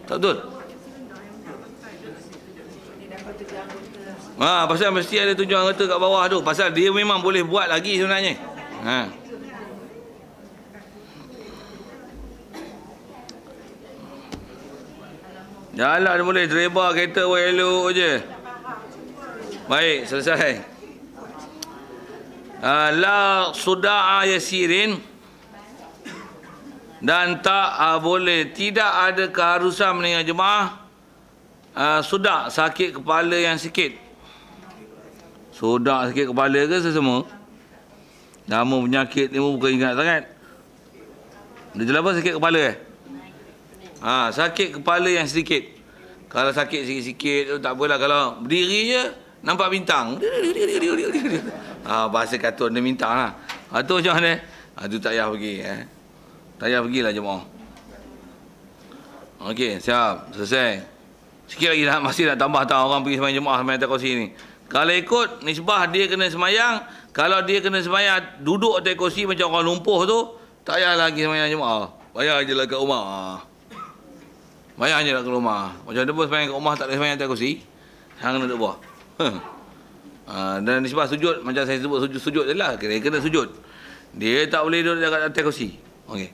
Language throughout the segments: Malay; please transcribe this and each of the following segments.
Tak betul? Pasal mesti ada 7 anggota kat bawah tu. Pasal dia memang boleh buat lagi sebenarnya. Jalan dia boleh, driver kereta buat elok je. Baik, selesai. La suda'a yasirin, dan tak boleh, tidak ada keharusan meninggal jemaah sudak, sakit kepala yang sikit. Sudak sakit kepala ke sesama? Nama penyakit ni bukan ingat sangat. Dia jelas apa sakit kepala sakit kepala yang sedikit. Kalau sakit sikit-sikit tu tak apalah. Kalau berdiri je nampak bintang. Bahasa katun dia bintang lah. Tu macam mana? Tu tak payah pergi. Tak payah pergilah jemaah. Okey, siap. Selesai. Sikit lagi masih nak tambah tahu orang pergi sembahyang jemaah sembahyang kursi ni. Kalau ikut nisbah dia kena sembahyang, kalau dia kena sembahyang duduk atas kursi macam orang lumpuh tu, tak payah lagi sembahyang jemaah. Bayar je lah kat rumah. Bayar je lah kat rumah. Macam dia pun sembahyang kat rumah tak ada sembahyang atas kursi. Hang kena duduk bawah. Dan nisbah sujud macam saya sebut sujud je lah. Kena sujud. Dia tak boleh duduk dekat atas kursi. Okey.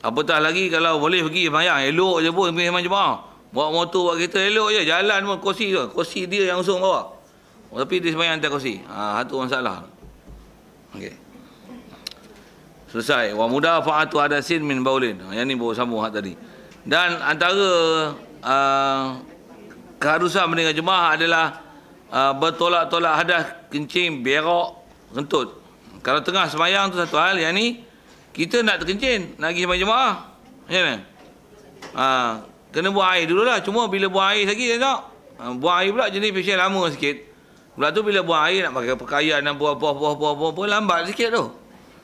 Apatah lagi kalau boleh pergi sembahyang, elok je pun pergi sembahyang jemaah. Bawa motor, bawa kereta, elok je. Jalan pun kursi tu. Kursi dia yang usung bawa. Tapi dia sembahyang atas kursi. Satu masalah. Okey. Selesai. Wa mudafa'atu hadasin min baulin. Yang ni baru sambung hak tadi. Dan antara keharusan meninggal jemaah adalah bertolak-tolak hadas, kencing, berak, kentut. Kalau tengah sembahyang tu satu hal. Yang ni kita nak terkencing, nak pergi sembahyang jemaah. Macam mana? Kena buang air dululah. Cuma bila buang air lagi tak? Buang air pula jenis facial lama sikit. Pula tu bila buang air nak pakai pakaian dan buah lambat sikit tu.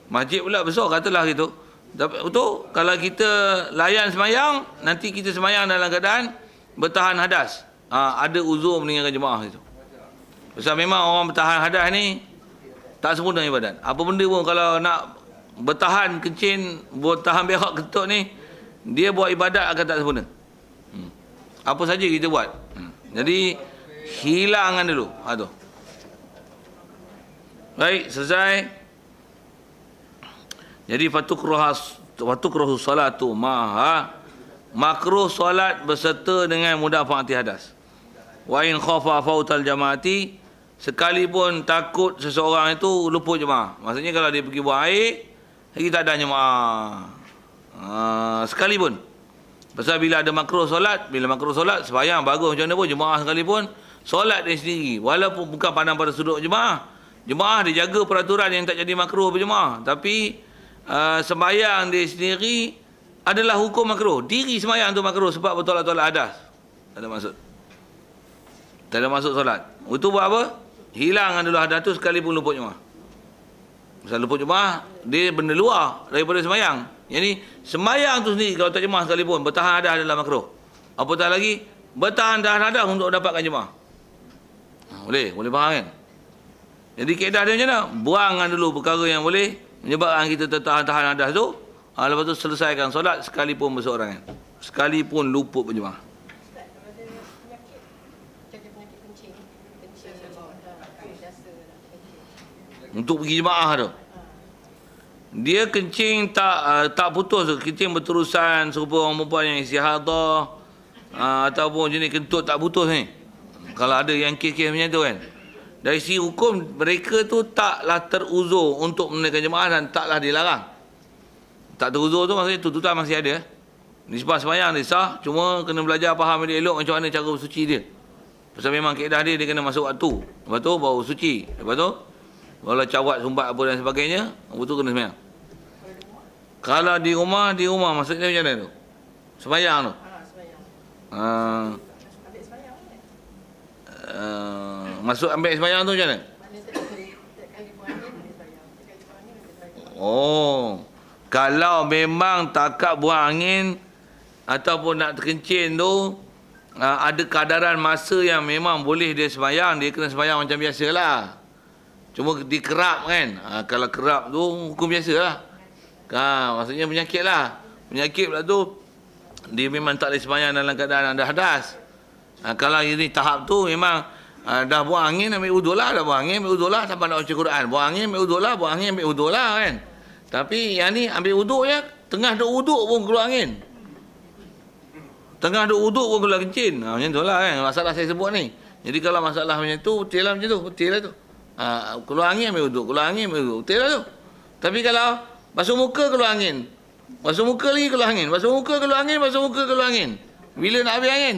Masjid pula besar katalah gitu. Tapi tu kalau kita layan sembahyang, nanti kita sembahyang dalam keadaan bertahan hadas. Ada uzur meninggalkan jemaah itu. Sebab memang orang bertahan hadas ni tak sempurna ibadat. Apa benda pun kalau nak bertahan kencing, bertahan berak kentut ni, dia buat ibadat akan tak sempurna. Apa saja kita buat. Jadi hilangkan dulu. Tu. Baik, selesai. Jadi fatukruhu salatu makruh solat berserta dengan mudafa'ati hadas. Wa in khafa fautal jamaati, sekalipun takut seseorang itu luput jemaah. Maksudnya kalau dia pergi buang air, lagi tak ada jemaah. Sekalipun. Pasal bila ada makruh solat, sembahyang bagus macam mana pun, jemaah sekalipun, solat dia sendiri. Walaupun bukan pandang pada sudut jemaah. Jemaah dia jaga peraturan yang tak jadi makruh berjemaah. Tapi sembahyang dia sendiri adalah hukum makruh. Diri sembahyang tu makruh sebab bertolak-tolak hadas. Tak ada maksud. Tak ada maksud solat. Itu buat apa? Hilangkan dulu hadas tu sekalipun luput jemaah. Pasal luput jemaah, dia benda luar daripada sembahyang. Yang ni, sembahyang tu sendiri kalau tak jemaah sekalipun, bertahan hadas adalah makruh. Apatah lagi, bertahan hadas untuk dapatkan jemaah. Boleh faham kan? Jadi kaedah dia macam mana? Buangkan dulu perkara yang boleh menyebabkan kita tertahan hadas tu. Lepas tu selesaikan solat sekalipun berseorangan. Sekalipun luput berjemaah. Untuk pergi jemaah tu, dia kencing tak putus, kencing berterusan serupa orang perempuan yang istihadah, ataupun jenis kentut tak putus ni. Kalau ada yang kes-kes macam tu kan, dari segi hukum mereka tu taklah teruzur untuk menunaikan jemaah dan taklah dilarang. Tak teruzur tu maksudnya tuntutan masih ada. Nisbah sembahyang dia sah, cuma kena belajar faham dia elok macam mana cara bersuci dia. Pasal memang kaedah dia kena masuk waktu. Lepas tu baru suci. Lepas tu kalau cawat, sumbat apa dan sebagainya, lepas tu kena sembahyang. Kalau di rumah maksudnya macam mana tu? Sembahyang tu. Masuk ambil sembahyang tu macam mana? Kalau memang takat buang angin ataupun nak terkencing tu, ada kadaran masa yang memang boleh dia sembahyang, dia kena sembahyang macam biasalah. Cuma dikerap kan. Kalau kerap tu hukum biasalah. Maksudnya penyakit lah. Penyakit pula tu dia memang tak boleh sembahyang dalam keadaan ada hadas. Kalau ini tahap tu memang dah buang angin ambil uduk lah, dah buang angin ambil uduk lah, sampai nak baca Quran, buang angin ambil uduk lah, buang angin ambil uduk lah kan. Tapi yang ni ambil uduk je, tengah duk uduk pun keluar angin, tengah duk uduk pun keluar kencing. Macam tu lah kan masalah saya sebut ni. Jadi kalau masalah macam tu, betul lah macam tu, betul lah tu. Keluar angin ambil uduk, keluar angin ambil uduk, betul lah tu. Tapi kalau basuh muka keluar angin, basuh muka lagi keluar angin, basuh muka keluar angin, basuh muka keluar angin, bila nak habis angin?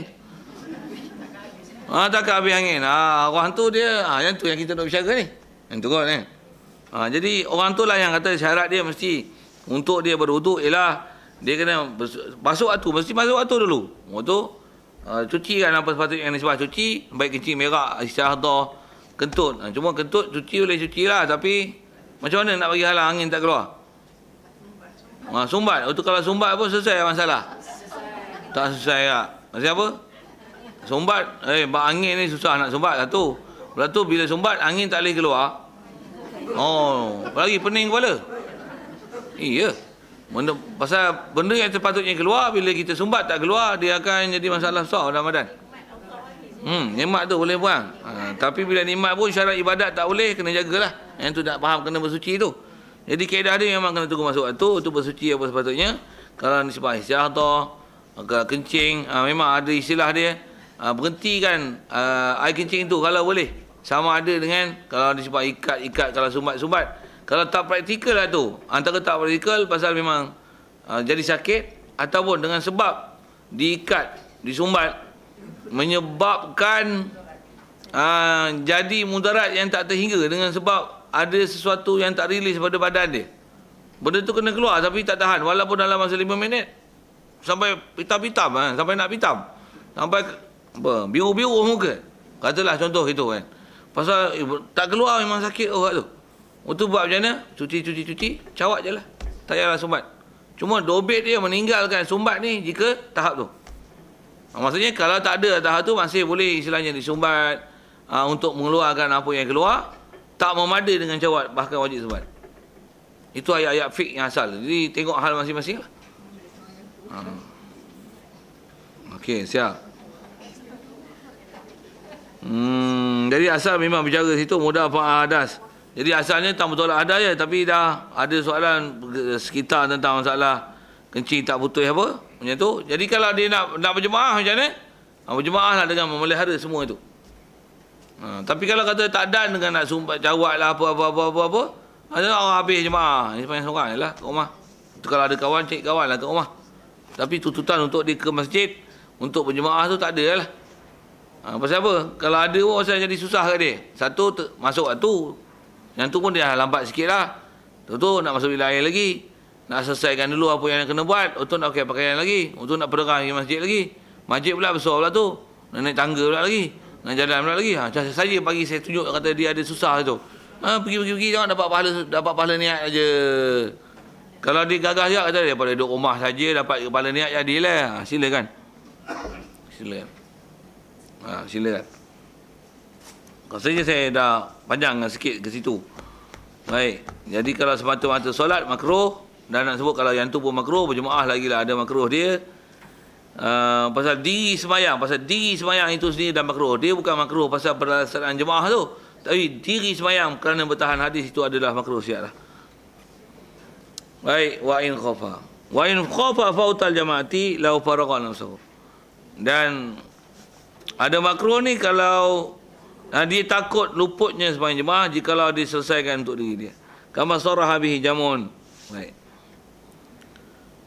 Takkan habis angin. Orang tu dia, yang tu yang kita nak bicara ni. Yang tu kan. Jadi orang tu lah yang kata syarat dia mesti untuk dia berwuduk ialah dia kena masuk waktu, mesti masuk waktu dulu. Waktu cuci kan apa sepatutnya yang disebut cuci, baik kencing merah, istihadah, kentut. Cuma kentut cuci boleh cuci lah, tapi macam mana nak bagi halang angin tak keluar? Sumbat. Itu kalau sumbat pun selesai masalah. Tak selesai tak? Maksud apa? Sumbat, bak angin ni susah nak sumbat satu. Lepas tu bila sumbat angin tak boleh keluar. Lagi pening kepala. Iya. Pasal benda yang sepatutnya keluar bila kita sumbat tak keluar, dia akan jadi masalah besar dalam badan. Nikmat tu boleh buang. Tapi bila nikmat pun syarat ibadat tak boleh, kena jagalah. Yang tu tak faham kena bersuci tu. Jadi kaedah dia memang kena tunggu masuk waktu untuk bersuci apa sepatutnya. Kalau nisbah istihadah, kencing, memang ada istilah dia. Berhentikan air kencing tu kalau boleh. Sama ada dengan kalau disebut ikat kalau sumbat. Kalau tak praktikal lah tu. Antara tak praktikal pasal memang jadi sakit ataupun dengan sebab diikat, disumbat menyebabkan jadi mudarat yang tak terhingga dengan sebab ada sesuatu yang tak rilis pada badan dia. Benda tu kena keluar tapi tak tahan walaupun dalam masa 5 minit sampai pitam-pitam, sampai nak pitam. Sampai biru-biru muka. Katalah contoh itu kan. Pasal tak keluar memang sakit orang tu. Itu buat macam mana? Cuci, cawak je lah. Tak payahlah sumbat. Cuma dobit dia meninggalkan sumbat ni jika tahap tu. Maksudnya kalau tak ada tahap tu masih boleh istilahnya disumbat untuk mengeluarkan apa yang keluar. Tak memada dengan cawat, bahkan wajib sumbat. Itu ayat-ayat fiqh yang asal. Jadi tengok hal masing-masing lah. Okey, siap. Jadi asal memang bicara situ mudah hadas. Jadi asalnya tak betul hadas je, tapi dah ada soalan sekitar tentang masalah kencing tak putus apa macam tu. Jadi kalau dia nak berjemaah macam mana? Berjemaah lah dengan memelihara semua itu. Tapi kalau kata tak dan dengan nak sumbat cawat lah apa ada orang habis jemaah ni sepanjang seorang je lah kat rumah. Itu kalau ada kawan cek kawan lah kat rumah. Tapi tuntutan untuk dia ke masjid untuk berjemaah tu tak ada lah. Pasal apa? Kalau ada pun pasal jadi susah kat dia. Satu masuk waktu. Yang tu pun dia lambat sikit lah. Tu nak masuk bilik air lagi. Nak selesaikan dulu apa yang kena buat. Untuk nak pakai pakaian lagi. Untuk nak perderang pergi masjid lagi. Masjid pula besar pula tu. Nak naik tangga pula lagi. Nak jalan pula lagi. Saja pagi saya tunjuk kata dia ada susah tu. Pergi jangan dapat pahala niat aja. Kalau dia gagah juga kata daripada duduk rumah saja dapat pahala niat jadi lah. Silakan. Silakan. Rasanya saya dah panjang sikit ke situ. Baik. Jadi kalau semata-mata solat makruh, dan nak sebut kalau yang tu pun makruh, berjemaah lagi lah ada makruh dia. Pasal diri semayang itu sendiri dah makruh. Dia bukan makruh pasal pelaksanaan jemaah tu. Tapi diri semayang kerana bertahan hadis itu adalah makruh siap lah. Baik. Wa in khafa fautal jamaati lau faragha nafsuhu. Dan ada makruh ni kalau dia takut luputnya sembahyang jemaah jikalau diselesaikan untuk diri dia. Kama saraha bihi jamun. Baik.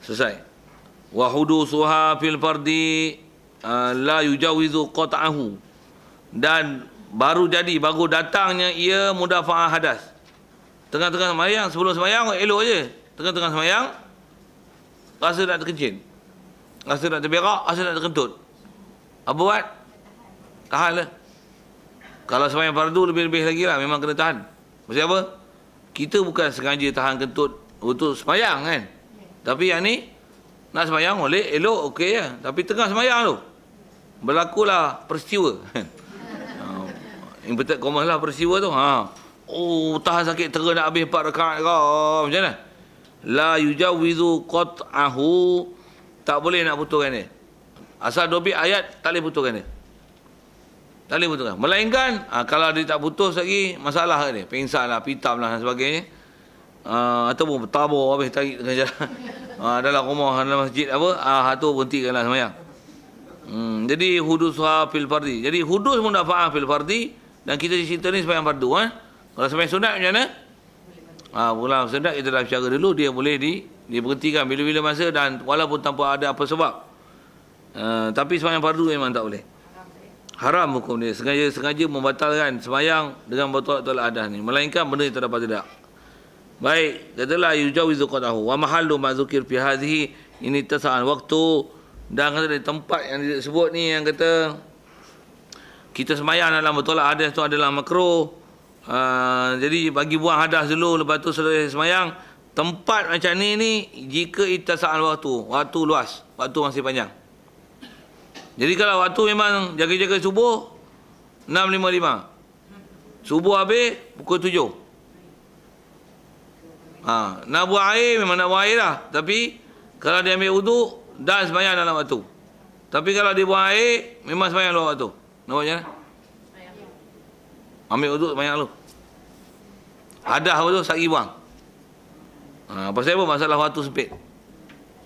Selesai. Wa hudusuha fil fardi la yujawizu qat'ahu. Dan baru datangnya ia mudafa'ah hadas. Tengah-tengah sembahyang, sebelum sembahyang elok je. Tengah-tengah sembahyang rasa nak terkencing. Rasa nak terberak, rasa nak terkentut. Apa buat? Tahan lah. Kalau sembahyang fardu lebih-lebih lagi lah. Memang kena tahan. Maksud apa? Kita bukan sengaja tahan kentut untuk sembahyang kan. Tapi yang ni nak sembahyang boleh, elok, okey je. Tapi tengah sembahyang tu berlakulah peristiwa. Inverted commas lah peristiwa tu. Tahan sakit terus nak habis 4 rakaat kau. Macam mana? La yujawizu qat'ahu, tak boleh nak putuskan dia. Asal dobit ayat, tak boleh putuskan dia. Tak boleh putuskan. Melainkan, kalau dia tak putus lagi, masalah dia. Pingsan lah, pitam lah dan sebagainya. Ataupun bertabur habis tarik tengah jalan. Dalam rumah, dalam masjid apa, tu berhentikanlah semayang. Jadi hudusha fil fardi. Jadi hudus mudafa'ah fil fardi, dan kita cerita ni semayang fardu. Kalau semayang sunat macam mana? Pulang sunat kita dah bicara dulu, dia boleh diberhentikan bila-bila masa dan walaupun tanpa ada apa sebab. Tapi semayang fardu memang tak boleh. Haram hukum dia. Sengaja membatalkan semayang dengan bertolak-tolak adas ni. Melainkan benda yang terdapat tidak. Baik, katalah yujawizu qadahu wa mahallu ma dzukir fi hadhihi, ini tasaan waktu dan kata di tempat yang disebut ni, yang kata kita semayang dalam bertolak hadas tu adalah makruh. Jadi bagi buang hadas dulu, lepas tu selesai semayang. Tempat macam ni jika ittasa'al waktu luas, waktu masih panjang. Jadi kalau waktu memang jaga-jaga subuh 6.55, subuh habis pukul 7. Nak buang air memang nak buang air lah. Tapi kalau dia ambil wuduk dan semayang dalam waktu. Tapi kalau dia buang air memang semayang luar waktu. Nak buat macam mana? Ambil wuduk semayang dulu. Hadas apa tu? Sari buang. Pasal apa? Masalah waktu sempit.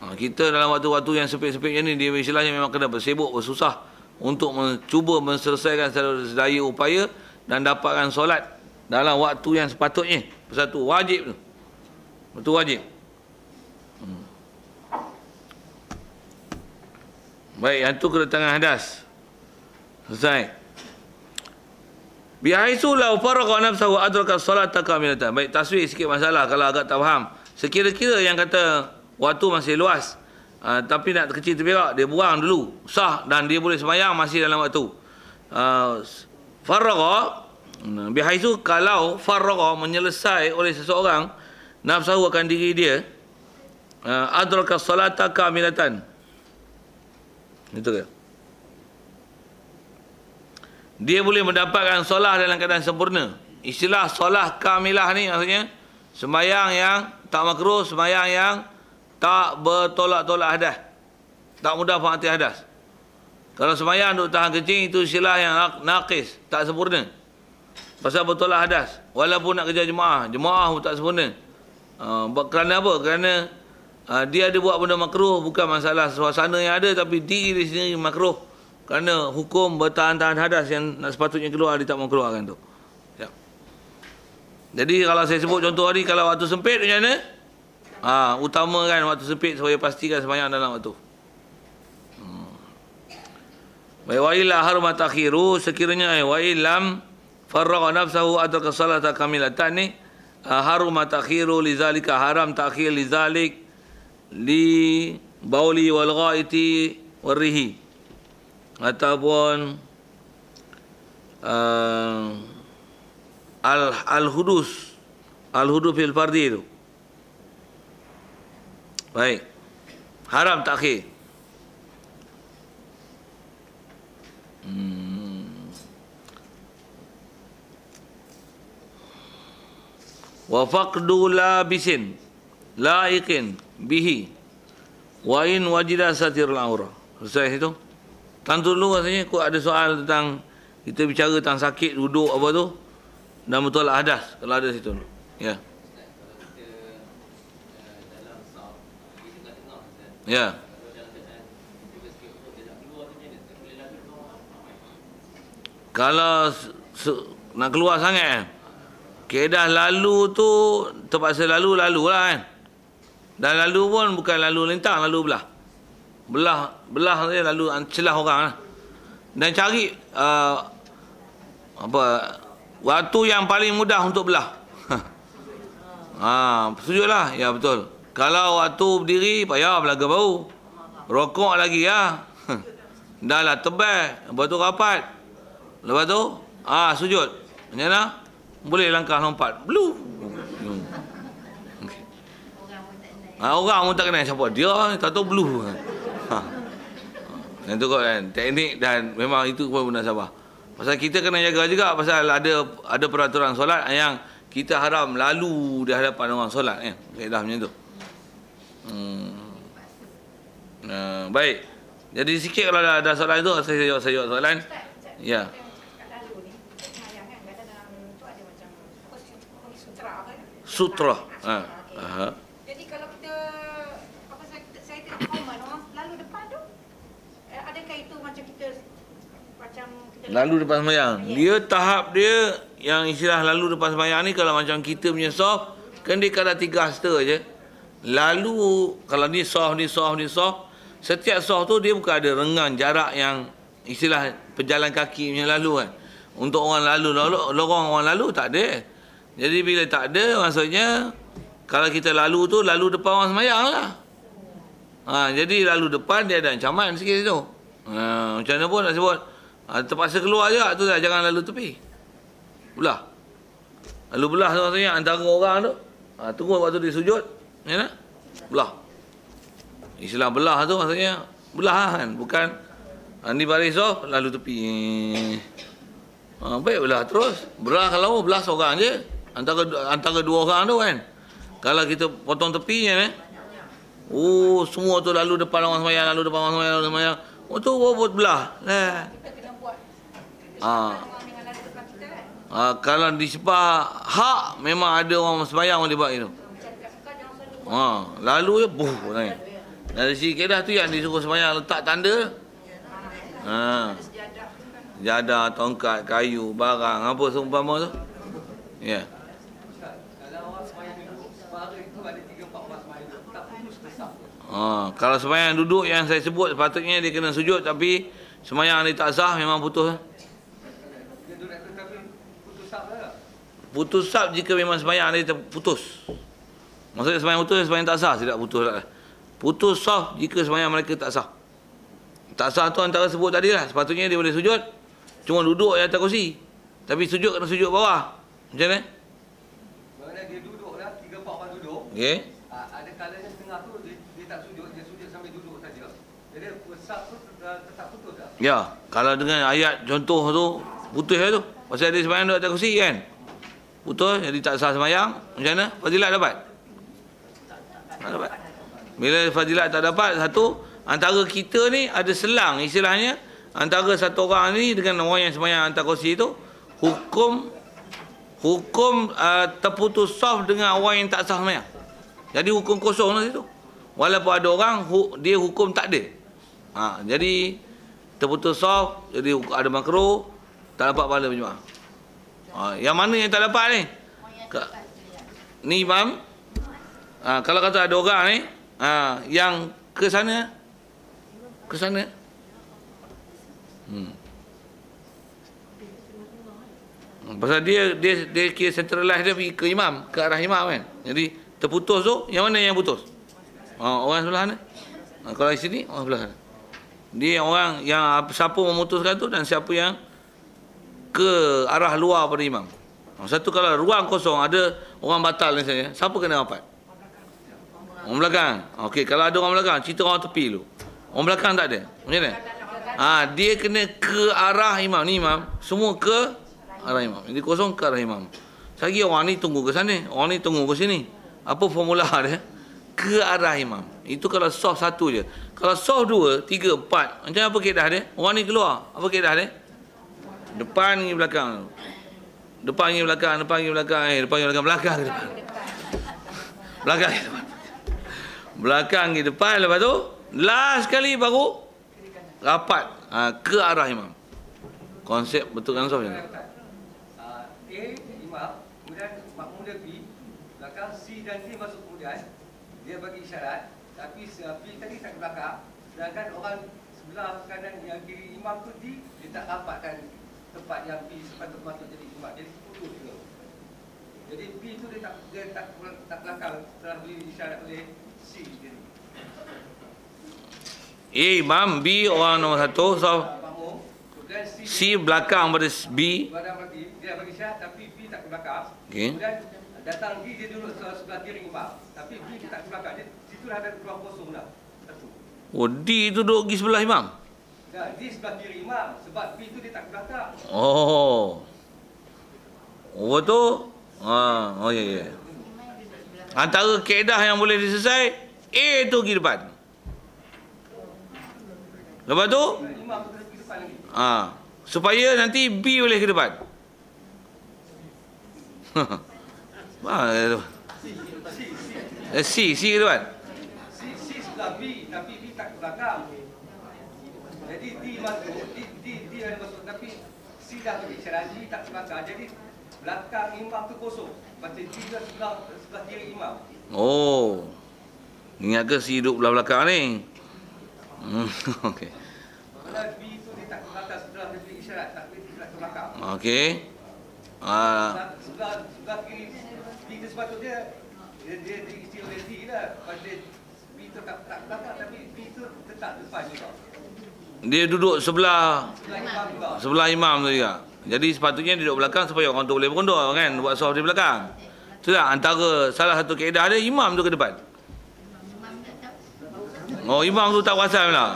Kita dalam waktu-waktu yang sempit-sempit ni, dia istilahnya memang kena bersibuk, bersusah untuk mencuba menyelesaikan sedaya upaya dan dapatkan solat dalam waktu yang sepatutnya. Satu wajib tu. Betul wajib. Baik, yang tu kedatangan hadas. Selesai. Bihaisu law faragha nafsahu adraka as-salata kamilatan. Baik, taswir sikit masalah kalau agak tak faham. Sekira-kira yang kata waktu masih luas, tapi nak kecil terberak, dia buang dulu, sah, dan dia boleh sembahyang masih dalam waktu. Faragha, bihaisu kalau faragha menyelesai oleh seseorang nafsahu akan diri dia, adraka as-salata kamilatan. Itu ke? Dia boleh mendapatkan solah dalam keadaan sempurna. Istilah solah kamilah ni maksudnya sembahyang yang tak makruh, sembahyang yang tak bertolak-tolak hadas, tak mudah fa'ati hadas. Kalau sembahyang duk tahan kencing, itu istilah yang naqis, tak sempurna. Pasal bertolak hadas. Walaupun nak kerja jemaah pun tak sempurna. Kerana apa? Kerana dia ada buat benda makruh, bukan masalah suasana yang ada, tapi diri di sini makruh. Kerana hukum bertahan-tahan hadas yang sepatutnya keluar, dia tak mau keluarkan tu. Ya. Jadi kalau saya sebut contoh tadi, kalau waktu sempit macam mana? Utamakan waktu sempit supaya pastikan sembahyang dalam waktu. Baik, wa illa harumat takhiru, sekiranya wa illam faragha nafsahu adraka salata kamilatan ni, harumat takhiru lizalika, haram takhir lizalik li bauli wal ghaiti warihi, ataupun al-hudus fil fardi itu. Baik, haram takhir. Wa faqdu labisin laikin bihi wa in wajida satirul aurah. Selesai itu. Tantu dulu rasanya kau ada soal tentang, kita bicara tentang sakit duduk apa tu dan betul hadas, kalau ada situ. Ya. Ya. Kalau nak keluar sangat, keadaan lalu tu terpaksa lalu lah kan. Dan lalu pun bukan lalu lintang, lalu belah dia, lalu celah orang lah. Dan cari waktu yang paling mudah untuk belah. Setuju lah. Ya betul. Kalau waktu berdiri payah belaga bau, rokok lagi ya. Dah lah tebal, lepas tu rapat, lepas tu sujud macam mana? Boleh langkah lompat blue. Orang pun tak kenal siapa dia, tak tahu blue. Yang tu kan teknik, dan memang itu pun benar sabar. Pasal kita kena jaga juga, pasal ada peraturan solat yang kita haram lalu di hadapan orang solat kan. Kaedah macam tu. Baik. Jadi sikit kalau ada soalan itu saya jawab soalan. Ya. Sutra. Jadi kalau kita saya tengok komen orang lalu depan tu, adakah itu macam kita lalu depan sembahyang? Dia tahap dia yang istilah lalu depan sembahyang ni kalau macam kita punya soft, kan dia kadang 3 hasta je. Lalu kalau ni soft, setiap soft tu dia bukan ada renggang jarak yang istilah pejalan kaki punya lalu kan. Untuk orang lalu, lorong orang lalu tak ada. Jadi bila tak ada, maksudnya kalau kita lalu tu, lalu depan orang sembahyang lah. Jadi lalu depan dia ada ancaman sikit tu. Macam mana pun nak sebut. Terpaksa keluar je, tu dah, jangan lalu tepi. Belah. Lalu belah tu maksudnya antara orang tu. Tunggu waktu dia sujud. Ya, belah. Istilah belah tu maksudnya belah kan. Bukan ni baris off, lalu tepi. Baik belah terus. Belah kalau belah seorang je. Antara 2 orang tu kan. Kalau kita potong tepinya semua tu lalu depan orang sembahyang, lalu depan orang sembahyang, lalu sembahyang. Tu buat belah. Kalau di sebelah hak memang ada orang sembahyang dia buat itu. Lalu je naik. Dari sini kedah tu yang disuruh sembahyang letak tanda. Jadah, tongkat, kayu, barang apa seumpama tu. Ya. Kalau sembahyang duduk yang saya sebut sepatutnya dia kena sujud, tapi sembahyang dia tak sah memang putus. Putus sab jika memang sembahyang dia terputus. Maksudnya sembahyang putus, sembahyang tak sah, tidak putus lah. Putus sah jika sembahyang mereka tak sah. Tak sah tu antara sebut tadi lah. Sepatutnya dia boleh sujud, cuma duduk di atas kursi. Tapi sujud kena sujud bawah. Macam mana? Mana dia duduk dah, 3-4 orang duduk. Okey. Ada kalanya setengah tu dia tak sujud, dia sujud sambil duduk saja. Jadi sab tu tetap putus tak? Ya, kalau dengan ayat contoh tu putus lah tu. Pasal dia sembahyang duduk atas kursi kan. Putus, jadi tak sah sembahyang. Macam mana? Fadilat dapat? Tak dapat. Bila fadilat tak dapat, satu, antara kita ni ada selang istilahnya. Antara satu orang ni dengan orang yang sembahyang atas kursi tu, hukum terputus saf dengan orang yang tak sah sembahyang. Jadi hukum kosong lah situ. Walaupun ada orang, dia hukum tak ada. Jadi terputus saf, jadi ada makruh, tak dapat pahala berjemaah. Yang mana yang tak dapat ni? Ni imam. Kalau kata ada orang ni yang ke sana. Pasal dia kira centralize dia pergi ke imam, ke arah imam kan. Jadi terputus tu, yang mana yang putus? Orang sebelah sana. Kalau di sini, orang sebelah sana. Dia orang yang siapa memutuskan tu dan siapa yang ke arah luar pada imam. Satu kalau ruang kosong ada orang batal misalnya, siapa kena rapat? Orang belakang. Okey, kalau ada orang belakang, cerita orang tepi dulu. Orang belakang tak ada. Macam mana? Dia kena ke arah imam. Ni imam, semua ke arah imam. Jadi kosong ke arah imam. Lagi orang ni tunggu ke sana, orang ni tunggu ke sini. Apa formula dia? Ke arah imam. Itu kalau soft satu je. Kalau soft 2, 3, 4, macam apa keadaan dia? Orang ni keluar. Apa keadaan dia? Depan pergi belakang. Depan pergi belakang, depan pergi belakang. Depan pergi belakang, belakang ke depan. Belakang ke depan. Belakang ke depan, lepas tu last sekali baru rapat ke arah imam. Konsep betul kan soft je? A imam, kemudian makmum dia B, belakang C dan D masuk kemudian. Dia bagi isyarat, tapi B tadi tak ke belakang. Sedangkan orang sebelah kanan yang kiri imam tu D, dia tak rapatkan tempat yang B sepatutnya jadi imam. Jadi putus juga. Jadi B tu dia tak belakang setelah beri isyarat oleh C dia. Imam B orang nombor 1, so C belakang pada B. Dia bagi isyarat tapi B tak ke belakang. Okey. Kemudian datang D dia duduk sebelah kiri imam. Tapi B tak ke belakang. Dia situlah ada ruang kosong dah. Satu. D tu duduk di sebelah imam. D sebelah kiri imam sebab B tu dia tak ke belakang. Tu. Ya. Antara kaedah yang boleh diselesai, A tu pergi depan. Lepas tu Imam tu kena pergi depan lagi. supaya nanti B boleh ke depan. C ke depan. C sebelah B, tapi B tak ke belakang. Jadi D masuk, D ada masuk, tapi C dah bagi isyarat, D tak ke belakang. Jadi belakang imam tu kosong. Macam D dah sebelah kiri imam. Oh. Ingat ke C duduk belah belakang ni? Okey. Kalau B tu dia tak ke belakang, sebelah dia beri isyarat, tak ke belakang. Okey. Sebelah kiri B tu sepatutnya dia diisi oleh D lah. Pasal B tu tak ke belakang, tapi B tu tetap depan juga. Dia duduk sebelah Imam juga. sebelah imam tu juga. Jadi sepatutnya dia duduk belakang supaya orang tu boleh berunduk kan, buat soft di belakang. Itulah antara salah satu kaedah dia, imam tu ke depan. Oh, imam tu tak perasan pula.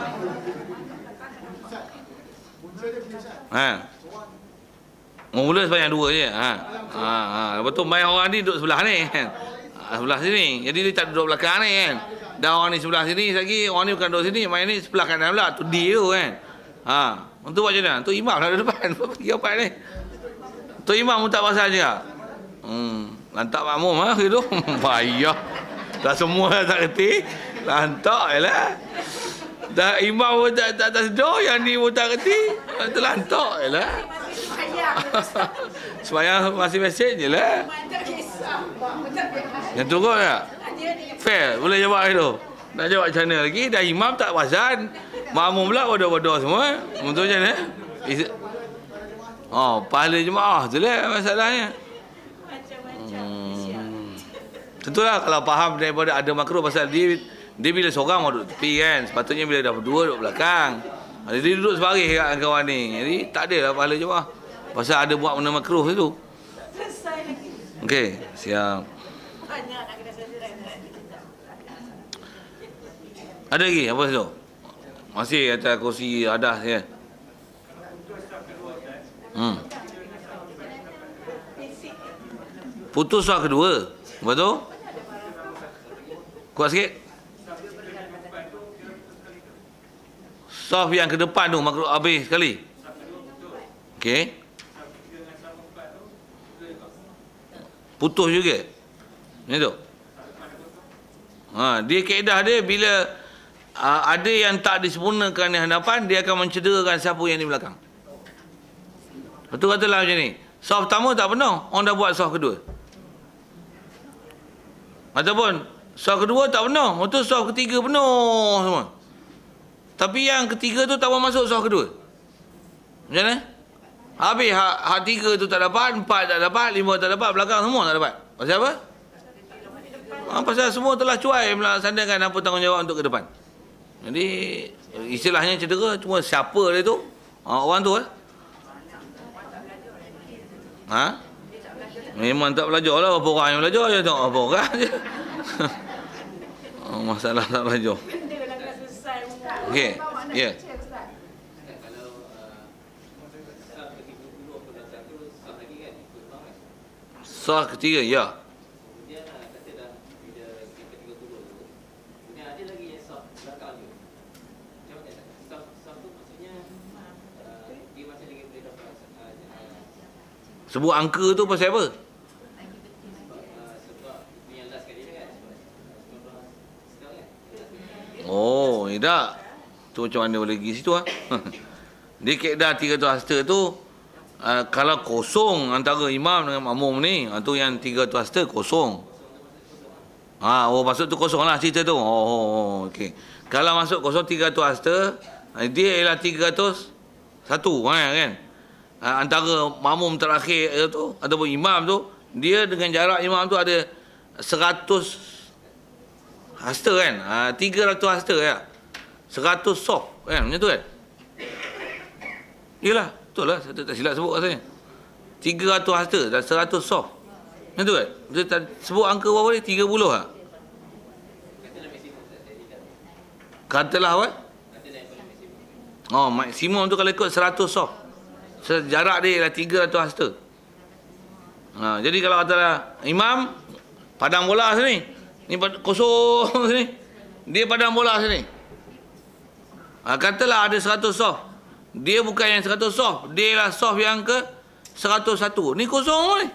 Mula sebanyak dua je. Lepas tu main orang ni duduk sebelah ni kan. Sebelah sini. Jadi dia tak duduk belakang ni kan. Dan orang ni sebelah sini lagi, orang ni bukan duduk sini, main ni sebelah kanan pula. Tu dia tu kan. Untuk buat macam mana? Tu imam lah depan. Pergi apa ni? Tu imam pun tak perasan juga. Lantak makmum gitu. Payah. Dah semua dah tak kerti. Lantak je lah. Dah imam pun tak sedar, yang ni pun tak kerti. Lantak je lah. Sembahyang masih mesej je lah. Yang tu kot tak? Fair, boleh jawab itu. Nak jawab macam mana lagi? Dah imam tak perasan. Makmum pula bodoh-bodoh semua. Untuk macam mana? Pahala jemaah tu lah masalahnya. Tentulah kalau faham daripada ada makruh pasal dia bila seorang mau duduk tepi kan. Sepatutnya bila dah berdua duduk belakang. Jadi dia duduk sebaris kat kawan ni. Jadi tak ada lah pahala jemaah. Pasal ada buat benda makruh tu. Okey, siap. Ada lagi apa tu? Masih atas kursi adas ya. Putus soal kedua. Betul? Kuat sikit. Soft yang ke depan tu makruh habis sekali. Okey. Putus juga. Ni tu. Dia kaedah dia bila ada yang tak disempurnakan di hadapan, dia akan mencederakan siapa yang di belakang. Betul katalah macam ni. Soft pertama tak penuh, orang dah buat soft kedua. Ataupun soft kedua tak penuh, betul soft ketiga penuh semua. Tapi yang ketiga tu tak masuk soft kedua. Macam mana? Habis hak tiga tu tak dapat, 4 tak dapat, 5 tak dapat, belakang semua tak dapat. Pasal apa? Pasal semua telah cuai melaksanakan apa tanggungjawab untuk ke depan. Jadi istilahnya cedera, cuma siapa dia tu? Orang tu memang tak belajar lah. Berapa orang yang belajar je, tengok berapa orang je. Masalah tak belajar. Okey, ya. Sah ketiga, ya. Sebut angka tu pasal apa? Oh, tak. Tu macam mana boleh pergi situ Dia kaedah 300 hasta tu kalau kosong antara imam dengan makmum ni, tu yang 300 hasta kosong. Maksud tu kosong lah cerita tu. Okey. Kalau masuk kosong 300 hasta, dia ialah 301 kan? Antara makmum terakhir tu ataupun imam tu, dia dengan jarak imam tu ada 100 hasta kan. 300 hasta ya. 100 soft kan, macam tu kan. Yalah, betul lah, saya tak silap sebut rasanya. 300 hasta dan 100 soft. Macam tu kan. Dia tak sebut angka berapa ni? 30 lah. Katalah apa? Maksimum tu kalau ikut 100 soft. Jarak dia ialah 300 hasta. Jadi kalau katalah imam padang bola sini, ni kosong sini, dia padang bola sini. Katalah ada 100 soft. Dia bukan yang 100 soft. Dia lah soft yang ke 101. Ni kosong ni.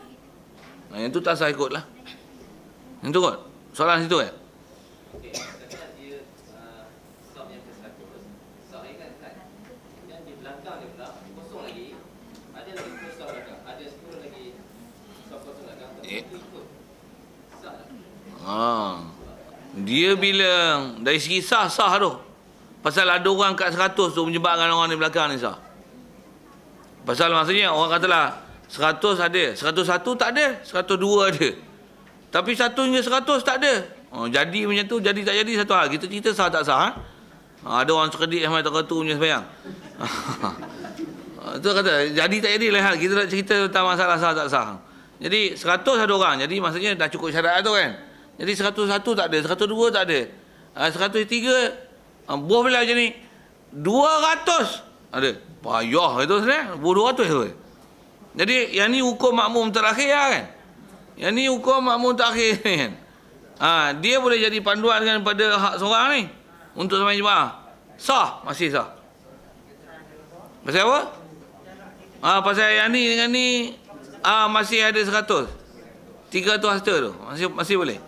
Yang tu tak sah ikut lah. Yang tu kot. Soalan situ ya? Okey, katakan dia soft yang ke 100. Soft ni kan yang di belakang dia pula kosong lagi. Ada lagi kosong belakang. Ada 10 lagi soft kosong belakang. Tapi itu ikut soft lah. Dia bila dari segi sah tu. Pasal ada orang kat 100 tu menyebabkan orang di belakang ni sah. Pasal maksudnya orang katalah 100 ada, 101 tak ada, 102 ada. Tapi 1 hingga 100 tak ada. Jadi macam tu, jadi tak jadi satu hal. Kita cerita sah tak sah. Ada orang cerdik sampai tak kata punya sembahyang. Itu kata jadi tak jadi lain hal. Kita nak cerita tentang masalah sah tak sah. Jadi 100 ada orang. Jadi maksudnya dah cukup syarat tu kan. Jadi 101 tak ada, 102 tak ada. 103 buah bila macam ni 200 ada. Payah itu sebenarnya. 200 tu. Jadi yang ni hukum makmum terakhir lah kan. Yang ni hukum makmum terakhir ni kan. Dia boleh jadi panduan kan pada hak seorang ni untuk sembahyang jemaah. Sah, masih sah. Pasal apa? Pasal yang ni dengan ni masih ada 100. 300 hasta tu. Masih boleh.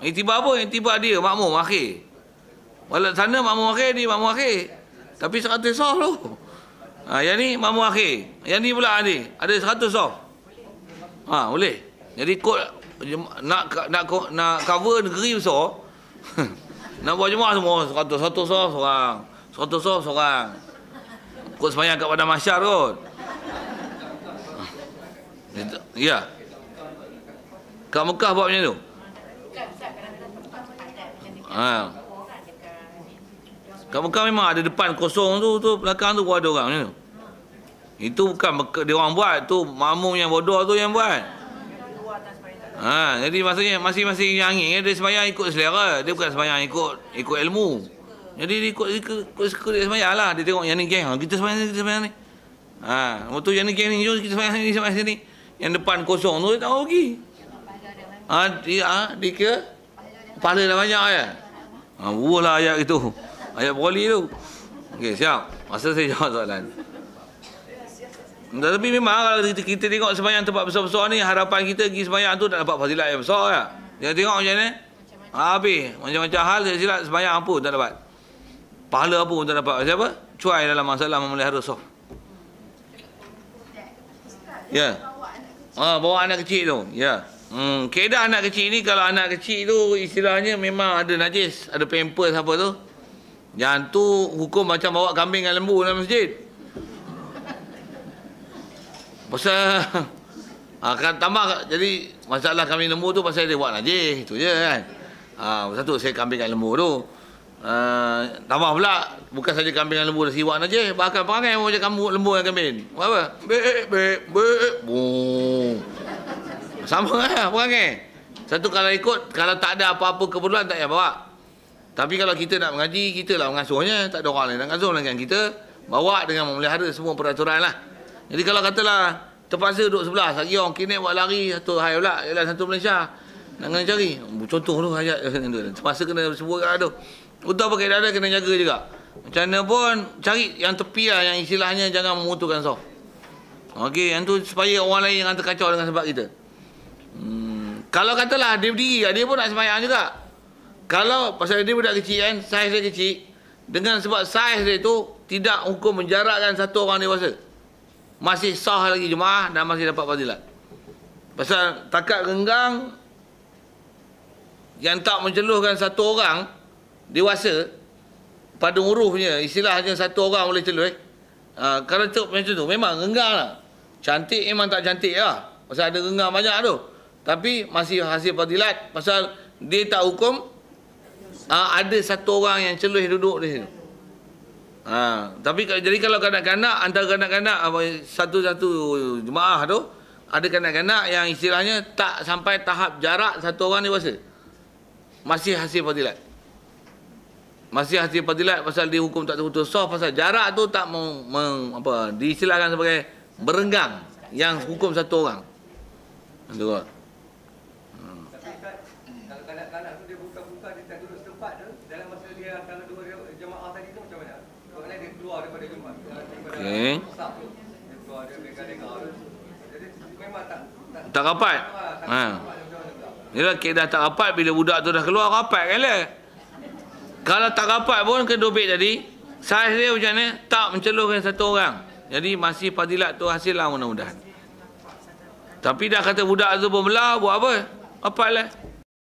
Iktibar apa? Iktibar dia makmum akhir. Walau sana makmum akhir, ni makmum akhir. Tapi 100 soft tu. Yang ni makmum akhir. Yang ni pula ada 100 soft. Boleh. Jadi kod nak cover negeri besar. Nak buat jemaah semua 100 soft seorang. 100 soft seorang. Kod sembahyang kat Padang Mahsyar kot. Ya. Kat Mekah buat macam tu. Kat Mekah memang ada depan kosong tu belakang tu ada orang macam tu. Itu bukan dia orang buat, tu makmum yang bodoh tu yang buat. Jadi maksudnya masing-masing yang angin dia sembahyang ikut selera, dia bukan sembahyang ikut ilmu. Jadi dia ikut sembahyang lah, dia tengok yang ni geng, kita sembahyang ni. Lepas tu yang ni geng ni, kita sembahyang sini. Yang depan kosong tu dia tak mau pergi. Dia kira pahala dah banyak ya. Buahlah ayat itu. Ayat Bukhari tu. Okey, siap. Masa saya jawab soalan. Tapi memang kalau kita tengok sembahyang tempat besar-besar ni, harapan kita pergi sembahyang tu tak dapat fadilat yang besar ya. Dia tengok macam ni. Habis. Macam-macam hal saya silap sembahyang apa tak dapat. Pahala apa pun tak dapat. Siapa? Cuai dalam masalah memelihara soft. Ya. Bawa anak kecil tu. Ya. Keadaan anak kecil ni, kalau anak kecil tu istilahnya memang ada najis, ada pampers apa tu. Yang tu hukum macam bawa kambing dan lembu dalam masjid. Pasal kan tambah, jadi masalah kambing lembu tu pasal dia buat najis, itu je kan. Pasal tu saya kambing dan lembu tu. Tambah pula bukan saja kambing dan lembu dah siwak najis, bahkan perangai macam kamu lembu dan kambing. Buat apa? Bek. Sama lah perangai. Satu kalau ikut, kalau tak ada apa-apa keperluan tak payah bawa. Tapi kalau kita nak mengaji, kita lah mengasuhnya. Tak ada orang lain nak ngasuh dengan kita. Bawa dengan memelihara semua peraturan lah. Jadi kalau katalah terpaksa duduk sebelah, lagi orang kini buat lari, satu hai pula, ialah satu Malaysia. Nak kena cari. Contoh tu ayat. Terpaksa kena sebut kat tu. Untuk apa keadaan kena jaga juga. Macam mana pun cari yang tepi lah, yang istilahnya jangan memutuhkan soft. Okey, yang tu supaya orang lain jangan terkacau dengan sebab kita. Kalau katalah dia berdiri, dia pun nak sembahyang juga. Kalau pasal dia budak kecil kan, saiz dia kecil, dengan sebab saiz dia tu tidak hukum menjarakkan satu orang dewasa, masih sah lagi jemaah dan masih dapat fadilat. Pasal takat renggang yang tak menceluhkan satu orang dewasa pada urufnya, istilahnya satu orang boleh celuh. Kalau macam tu memang renggang lah. Cantik memang tak cantik lah, pasal ada renggang banyak tu. Tapi masih hasil fadilat pasal dia tak hukum ada satu orang yang celuh duduk di situ. Tapi jadi kalau kanak-kanak, antara kanak-kanak satu-satu jemaah tu, ada kanak-kanak yang istilahnya tak sampai tahap jarak satu orang dewasa, masih hasil fadilat. Masih hasil fadilat pasal dia hukum tak terputus soft, pasal jarak tu tak diistilahkan sebagai berenggang yang hukum satu orang. Betul. Tapi kalau kanak-kanak tu dia buka-buka, dia tak duduk setempat tu, dalam masa dia kalau dua jemaah tadi tu macam mana? Saf tu. Dia reka-reka tu. Jadi memang Tak rapat. Ha. Yalah, kaedah tak rapat bila budak tu dah keluar rapat kan lah. Kalau tak rapat pun kedubik tadi, saiz dia macam ni tak menceluhkan satu orang. Jadi masih fadilat tu hasil lah mudah-mudahan. Tapi dah kata budak tu pun belah, buat apa? Rapat lah.